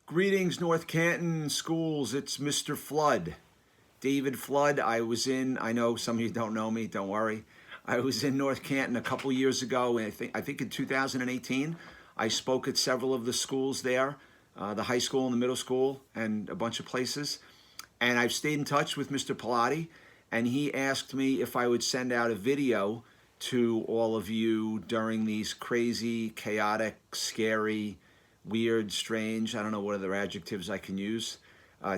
Greetings, North Canton schools. It's Mr. Flood, David Flood. I know some of you don't know me, don't worry. I was in North Canton a couple years ago, and I think in 2018, I spoke at several of the schools there, the high school and the middle school, and a bunch of places. And I've stayed in touch with Mr. Pilati, and he asked me if I would send out a video to all of you during these crazy, chaotic, scary, weird, strange, I don't know what other adjectives I can use,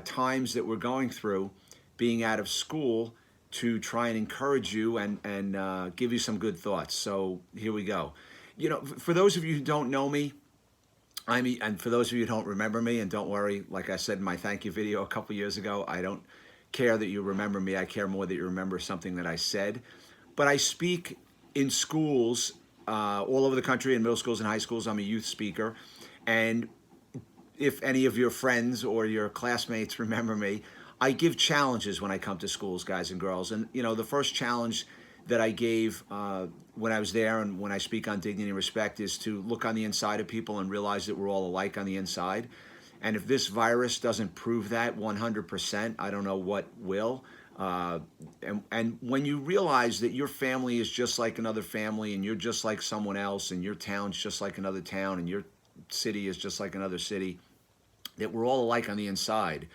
times that we're going through being out of school to try and encourage you and give you some good thoughts. So here we go. You know, for those of you who don't know me, and for those of you who don't remember me, and don't worry, like I said in my thank you video a couple years ago, I don't care that you remember me. I care more that you remember something that I said. But I speak in schools all over the country, in middle schools and high schools. I'm a youth speaker. And if any of your friends or your classmates remember me, I give challenges when I come to schools, guys and girls. And, you know, the first challenge that I gave when I was there and when I speak on dignity and respect is to look on the inside of people and realize that we're all alike on the inside. And if this virus doesn't prove that 100%, I don't know what will. And when you realize that your family is just like another family, and you're just like someone else, and your town's just like another town, and your city is just like another city, that we're all alike on the inside,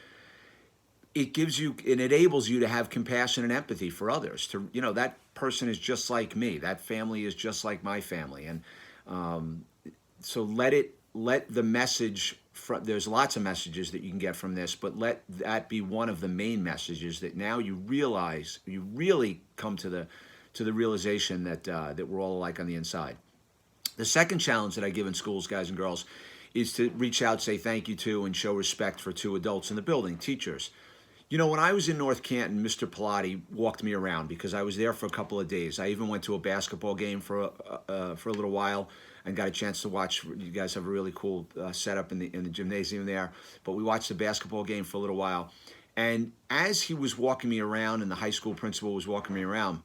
it gives you, it enables you to have compassion and empathy for others. To, you know, that person is just like me. That family is just like my family. And so let the message, there's lots of messages that you can get from this, but let that be one of the main messages, that now you realize, you really come to the realization that we're all alike on the inside. The second challenge that I give in schools, guys and girls, is to reach out, say thank you to, and show respect for two adults in the building, teachers. You know, when I was in North Canton, Mr. Pilati walked me around because I was there for a couple of days. I even went to a basketball game for a little while and got a chance to watch. You guys have a really cool setup in the gymnasium there. But we watched the basketball game for a little while. And as he was walking me around and the high school principal was walking me around,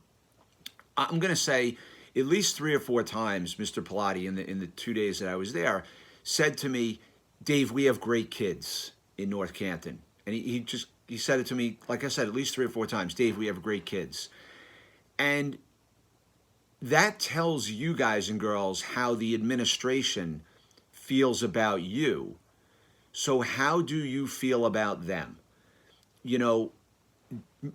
I'm going to say at least 3 or 4 times, Mr. Pilati, in the 2 days that I was there, said to me, "Dave, we have great kids in North Canton." And he said it to me, like I said, at least 3 or 4 times. "Dave, we have great kids." And that tells you guys and girls how the administration feels about you. So how do you feel about them? You know,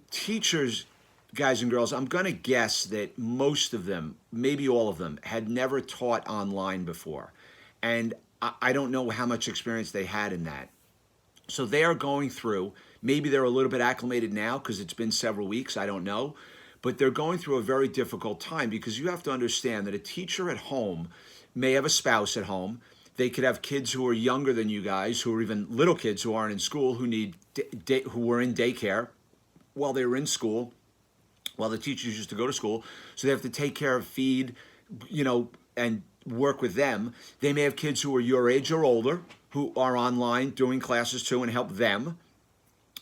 teachers, guys and girls, I'm going to guess that most of them, maybe all of them, had never taught online before. And I don't know how much experience they had in that. So they are going through, maybe they're a little bit acclimated now because it's been several weeks, I don't know. But they're going through a very difficult time, because you have to understand that a teacher at home may have a spouse at home. They could have kids who are younger than you guys, who are even little kids who aren't in school, who were in daycare while they were in school, while the teachers used to go to school. So they have to take care of, feed, you know, and work with them. They may have kids who are your age or older who are online doing classes too and help them.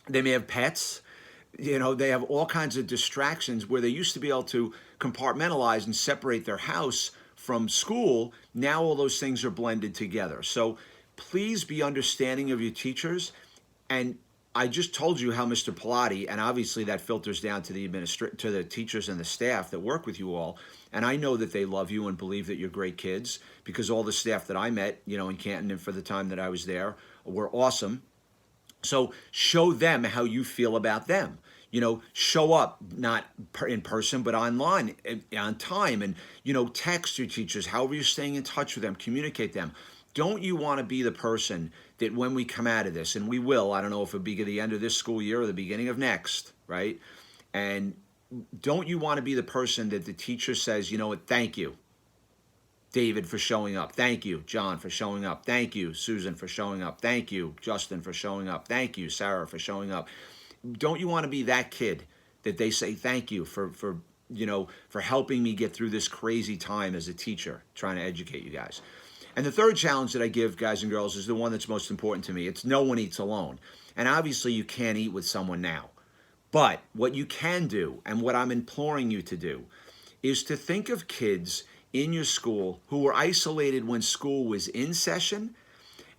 They may have pets. You know, they have all kinds of distractions where they used to be able to compartmentalize and separate their house from school. Now all those things are blended together. So please be understanding of your teachers. And I just told you how Mr. Pilati, and obviously that filters down to the teachers and the staff that work with you all. And I know that they love you and believe that you're great kids, because all the staff that I met, you know, in Canton and for the time that I was there, were awesome. So show them how you feel about them. You know, show up, not in person, but online, on time, and, you know, text your teachers, however you're staying in touch with them, communicate them. Don't you want to be the person that when we come out of this, and we will, I don't know if it'll be at the end of this school year or the beginning of next, right? And don't you want to be the person that the teacher says, you know what, thank you, David, for showing up. Thank you, John, for showing up. Thank you, Susan, for showing up. Thank you, Justin, for showing up. Thank you, Sarah, for showing up. Don't you want to be that kid that they say thank you for you know, for helping me get through this crazy time as a teacher trying to educate you guys? And the third challenge that I give, guys and girls, is the one that's most important to me. It's no one eats alone. And obviously you can't eat with someone now. But what you can do, and what I'm imploring you to do, is to think of kids in your school who were isolated when school was in session,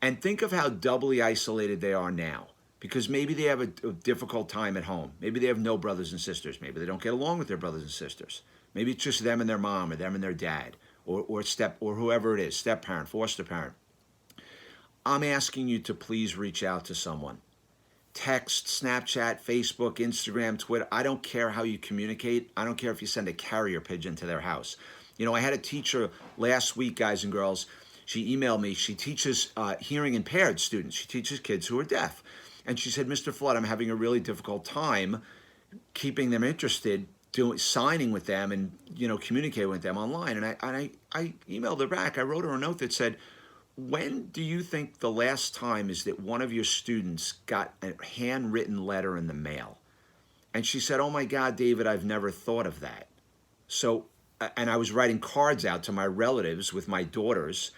And think of how doubly isolated they are now. Because maybe they have a difficult time at home. Maybe they have no brothers and sisters. Maybe they don't get along with their brothers and sisters. Maybe it's just them and their mom, or them and their dad, or whoever it is, step parent, foster parent. I'm asking you to please reach out to someone. Text, Snapchat, Facebook, Instagram, Twitter. I don't care how you communicate. I don't care if you send a carrier pigeon to their house. You know, I had a teacher last week, guys and girls. She emailed me. She teaches hearing impaired students. She teaches kids who are deaf. And she said, Mr. Flood, I'm having a really difficult time keeping them interested, signing with them and, you know, communicating with them online. And I emailed her back. I wrote her a note that said, when do you think the last time is that one of your students got a handwritten letter in the mail? And she said, oh my God, David, I've never thought of that. So, and I was writing cards out to my relatives with my daughters,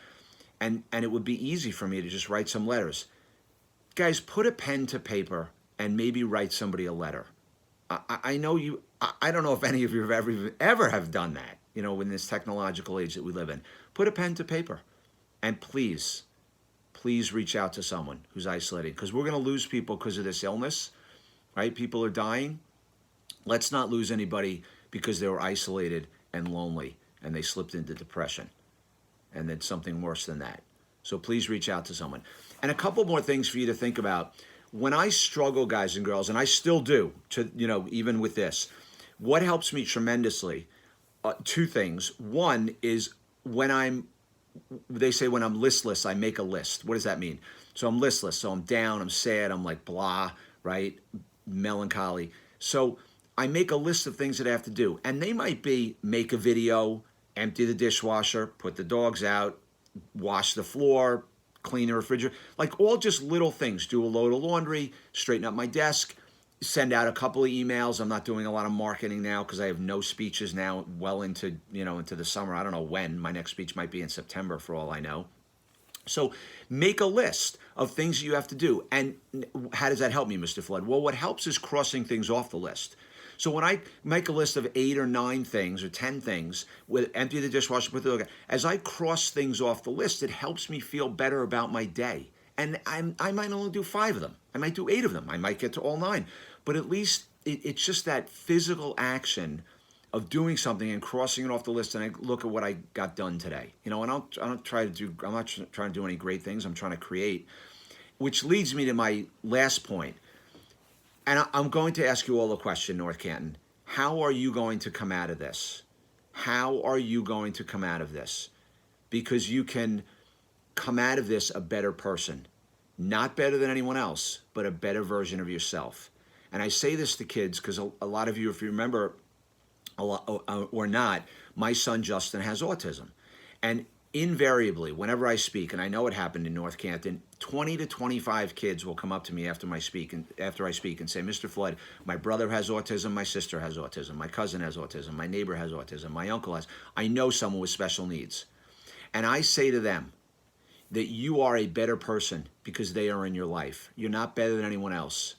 and it would be easy for me to just write some letters. Guys, put a pen to paper and maybe write somebody a letter. I know you, I don't know if any of you have ever have done that, you know, in this technological age that we live in. Put a pen to paper. And please, please reach out to someone who's isolated, because we're going to lose people because of this illness, right? People are dying. Let's not lose anybody because they were isolated and lonely and they slipped into depression and then something worse than that. So please reach out to someone. And a couple more things for you to think about. When I struggle, guys and girls, and I still do, to, you know, even with this, what helps me tremendously, two things. One is they say when I'm listless, I make a list. What does that mean? So I'm listless. So I'm down, I'm sad, I'm like blah, right? Melancholy. So I make a list of things that I have to do. And they might be make a video, empty the dishwasher, put the dogs out, wash the floor, clean the refrigerator, like all just little things. Do a load of laundry, straighten up my desk, send out a couple of emails. I'm not doing a lot of marketing now because I have no speeches now well into, you know, into the summer. I don't know when. My next speech might be in September for all I know. So make a list of things you have to do. And how does that help me, Mr. Flood? Well, what helps is crossing things off the list. So when I make a list of 8 or 9 things or 10 things, with empty the dishwasher, put the dog out, as I cross things off the list, it helps me feel better about my day. And I might only do 5 of them. I might do 8 of them. I might get to all 9. But at least it's just that physical action of doing something and crossing it off the list, and I look at what I got done today. You know, and I'm not trying to do any great things. I'm trying to create, which leads me to my last point. And I'm going to ask you all a question, North Canton. How are you going to come out of this? How are you going to come out of this? Because you can come out of this a better person. Not better than anyone else, but a better version of yourself. And I say this to kids because a lot of you, if you remember or not, my son Justin has autism. And invariably, whenever I speak, and I know it happened in North Canton, 20 to 25 kids will come up to me after I speak and say, Mr. Flood, my brother has autism, my sister has autism, my cousin has autism, my neighbor has autism, my uncle has. I know someone with special needs. And I say to them that you are a better person because they are in your life. You're not better than anyone else,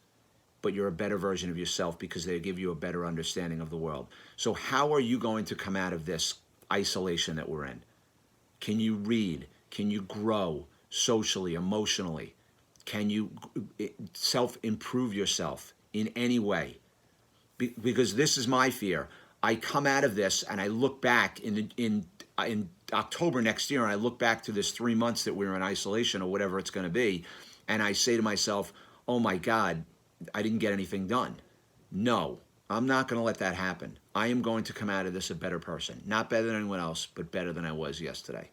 but you're a better version of yourself because they give you a better understanding of the world. So how are you going to come out of this isolation that we're in? Can you read? Can you grow socially, emotionally? Can you self-improve yourself in any way? Because this is my fear. I come out of this and I look back in October next year, and I look back to this 3 months that we were in isolation or whatever it's going to be, and I say to myself, oh my God, I didn't get anything done. No, I'm not going to let that happen. I am going to come out of this a better person. Not better than anyone else, but better than I was yesterday.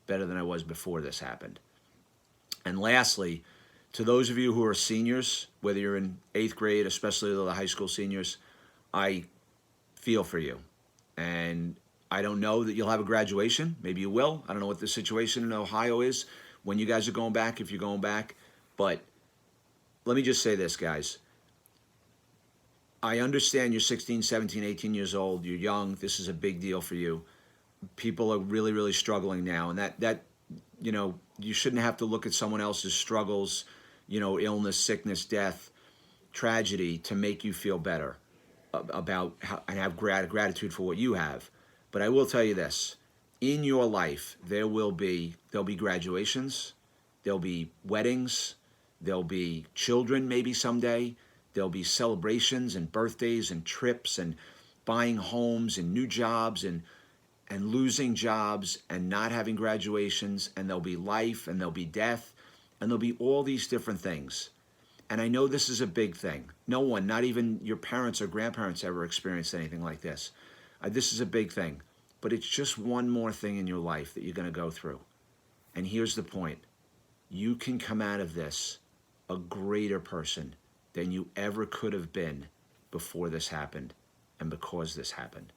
Better than I was before this happened. And lastly, to those of you who are seniors, whether you're in 8th grade, especially the high school seniors, I feel for you. And I don't know that you'll have a graduation. Maybe you will. I don't know what the situation in Ohio is when you guys are going back, if you're going back. But let me just say this, guys. I understand you're 16, 17, 18 years old. You're young. This is a big deal for you. People are really, really struggling now. And that you know, you shouldn't have to look at someone else's struggles, you know, illness, sickness, death, tragedy to make you feel better about how, and have gratitude for what you have. But I will tell you this. In your life, there'll be graduations, There'll be weddings. There'll be children maybe someday. There'll be celebrations and birthdays and trips and buying homes and new jobs and losing jobs and not having graduations, and there'll be life and there'll be death and there'll be all these different things. And I know this is a big thing. No one, not even your parents or grandparents, ever experienced anything like this. This is a big thing, but it's just one more thing in your life that you're going to go through. And here's the point. You can come out of this a greater person than you ever could have been before this happened and because this happened.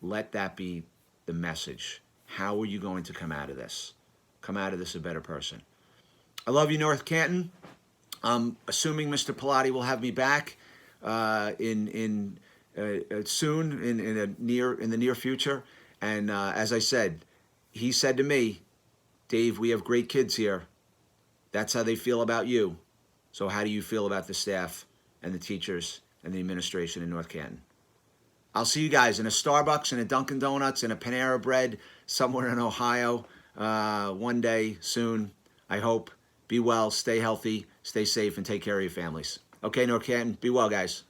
Let that be the message. How are you going to come out of this? Come out of this a better person. I love you, North Canton. Assuming Mr. Pilati will have me back soon, in the near future. And as I said, he said to me, Dave, we have great kids here. That's how they feel about you. So how do you feel about the staff and the teachers and the administration in North Canton? I'll see you guys in a Starbucks, in a Dunkin' Donuts, in a Panera Bread, somewhere in Ohio, one day soon, I hope. Be well, stay healthy, stay safe, and take care of your families. Okay, North Canton, be well, guys.